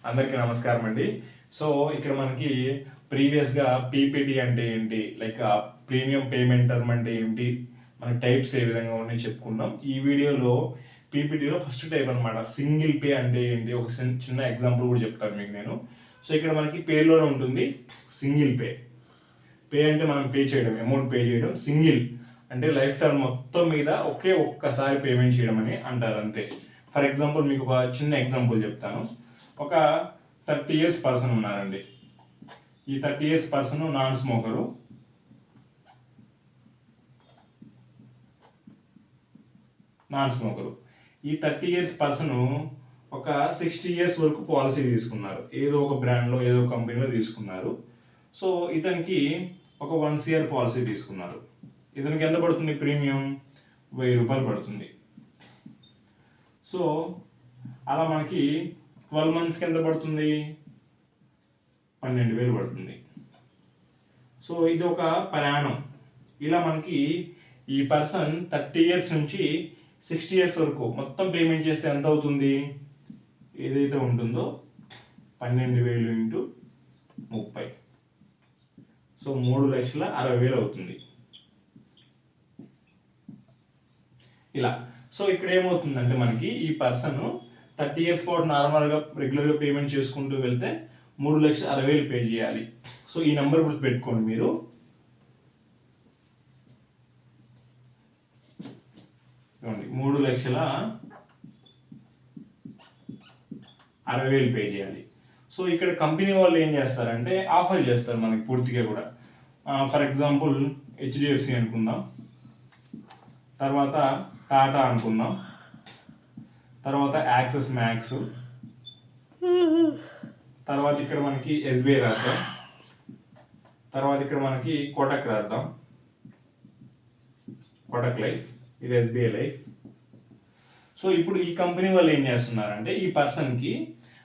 అందరికీ నమస్కారం అండి. సో ఇక్కడ మనకి ప్రీవియస్గా పీపీటీ అంటే ఏంటి, లైక్ ప్రీమియం పేమెంట్ టర్మ్ అంటే ఏంటి, మన టైప్స్ ఏ విధంగా ఉన్నాయి చెప్పుకున్నాం. ఈ వీడియోలో పీపీటీలో ఫస్ట్ టైప్ అనమాట సింగిల్ పే అంటే ఏంటి, ఒక చిన్న ఎగ్జాంపుల్ కూడా చెప్తాను మీకు నేను. సో ఇక్కడ మనకి పేర్లోనే ఉంటుంది సింగిల్ పే. పే అంటే మనం పే చేయడం, అమౌంట్ పే చేయడం. సింగిల్ అంటే లైఫ్ టర్మ్ మొత్తం మీద ఒక్కసారి పేమెంట్ చేయడం అని అంటారు అంతే. ఫర్ ఎగ్జాంపుల్ మీకు ఒక చిన్న ఎగ్జాంపుల్ చెప్తాను. ఒక 30 years పర్సన్ ఉన్నారండి. ఈ 30 years పర్సన్ నాన్ స్మోకరు. ఈ 30 years పర్సన్ ఒక 60 years వరకు పాలసీ తీసుకున్నారు. ఏదో ఒక బ్రాండ్లో ఏదో కంపెనీలో తీసుకున్నారు. సో ఇతనికి ఒక 1 year పాలసీ తీసుకున్నారు. ఇతనికి ఎంత పడుతుంది ప్రీమియం? 1000 రూపాయలు పడుతుంది. సో అలా మనకి 12 monthsకి ఎంత పడుతుంది? 12,000 పడుతుంది. సో ఇది ఒక ప్రయాణం. ఇలా మనకి ఈ పర్సన్ 30 years నుంచి 60 years వరకు మొత్తం పేమెంట్ చేస్తే ఎంత అవుతుంది? ఏదైతే ఉంటుందో 12,000 ఇంటూ 30, సో 3,60,000 అవుతుంది. ఇలా. సో ఇక్కడ ఏమవుతుందంటే మనకి ఈ పర్సన్ 30 years పాటు నార్మల్గా రెగ్యులర్గా పేమెంట్ చేసుకుంటూ వెళ్తే 3,60,000 పే చేయాలి. సో ఈ నెంబర్ గుర్తుపెట్టుకోండి మీరు. చూడండి, 3,60,000 పే చేయాలి. సో ఇక్కడ కంపెనీ వాళ్ళు ఏం చేస్తారంటే ఆఫర్ చేస్తారు మనకి పూర్తిగా కూడా. ఫర్ ఎగ్జాంపుల్ హెచ్డిఎఫ్సి అనుకుందాం, తర్వాత టాటా అనుకుందాం, తర్వాత యాక్సిస్ మ్యాక్స్, తర్వాత ఇక్కడ మనకి ఎస్బీఐ రాద్దాం, తర్వాత ఇక్కడ మనకి కోటక్ రాద్దాం, కోటక్ లైఫ్, ఇది ఎస్బీఐ లైఫ్. సో ఇప్పుడు ఈ కంపెనీ వాళ్ళు ఏం చేస్తున్నారంటే ఈ పర్సన్కి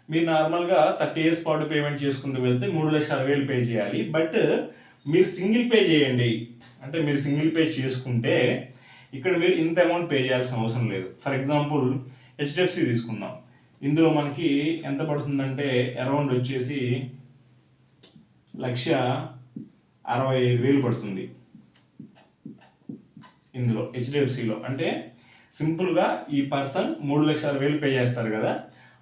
మీరు నార్మల్గా 30 years పాటు పేమెంట్ చేసుకుంటూ వెళ్తే 3,60,000 పే చేయాలి. బట్ మీరు సింగిల్ పే చేయండి అంటే మీరు సింగిల్ పే చేసుకుంటే ఇక్కడ మీరు ఇంత అమౌంట్ పే చేయాల్సిన అవసరం లేదు. ఫర్ ఎగ్జాంపుల్ హెచ్డిఎఫ్సి తీసుకుందాం. ఇందులో మనకి ఎంత పడుతుందంటే అరౌండ్ వచ్చేసి 1,65,000 పడుతుంది. ఇందులో హెచ్డిఎఫ్సిలో అంటే సింపుల్గా ఈ పర్సన్ 3,60,000 పే చేస్తారు కదా,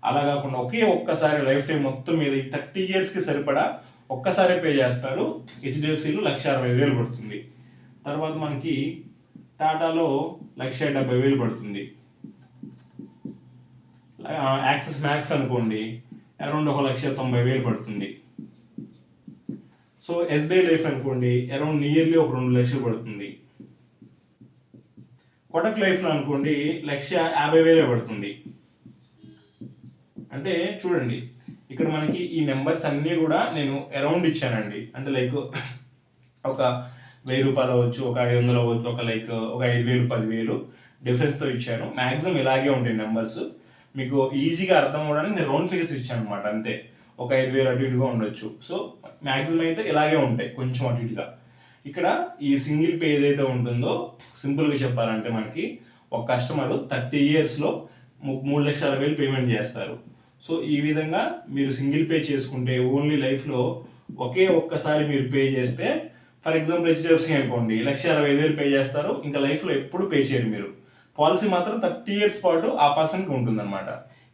అలా కాకుండా ఒక్కసారి లైఫ్ టైం మొత్తం మీద ఈ 30 yearsకి సరిపడా ఒక్కసారి పే చేస్తారు. హెచ్డిఎఫ్సిలో 1,65,000 పడుతుంది. తర్వాత మనకి టాటాలో 1,70,000 పడుతుంది. యాక్సిస్ మ్యాక్స్ అనుకోండి అరౌండ్ 1,90,000 పడుతుంది. సో ఎస్బీఐ లైఫ్ అనుకోండి అరౌండ్ నియర్లీ 2,00,000 పడుతుంది. కోటక్ లైఫ్లో అనుకోండి 1,50,000 పడుతుంది. అంటే చూడండి ఇక్కడ మనకి ఈ నెంబర్స్ అన్నీ కూడా నేను అరౌండ్ ఇచ్చానండి. అంటే లైక్ ఒక 1,000 రూపాయలు అవ్వచ్చు, ఒక 500 అవ్వచ్చు, ఒక 5,000 10,000 డిఫరెన్స్తో ఇచ్చాను. మ్యాక్సిమం ఇలాగే ఉంటాయి నెంబర్స్. మీకు ఈజీగా అర్థం అవ్వడానికి నేను రౌండ్ ఫిగర్స్ ఇచ్చాను అనమాట అంతే. ఒక 5,000 అటు ఇటుగా ఉండొచ్చు. సో మ్యాక్సిమం అయితే ఇలాగే ఉంటాయి, కొంచెం అటు ఇటుగా. ఇక్కడ ఈ సింగిల్ పే ఏదైతే ఉంటుందో సింపుల్గా చెప్పాలంటే మనకి ఒక కస్టమర్ 30 yearsలో 3,60,000 పేమెంట్ చేస్తారు. సో ఈ విధంగా మీరు సింగిల్ పే చేసుకుంటే ఓన్లీ లైఫ్లో ఒక్కసారి మీరు పే చేస్తే, ఫర్ ఎగ్జాంపుల్ హెచ్డిఎఫ్సి అనుకోండి 1,60,000 పే చేస్తారు. ఇంకా లైఫ్లో ఎప్పుడు పే చేయరు మీరు. పాలసీ మాత్రం 30 years పాటు ఆ పర్సన్కి ఉంటుందన్నమాట.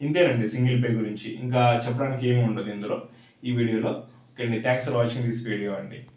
ఇంతేనండి సింగిల్ పే గురించి. ఇంకా చెప్పడానికి ఏమి ఉండదు ఇందులో ఈ వీడియోలో. ఓకే అండి, thanks for watching this video అండి.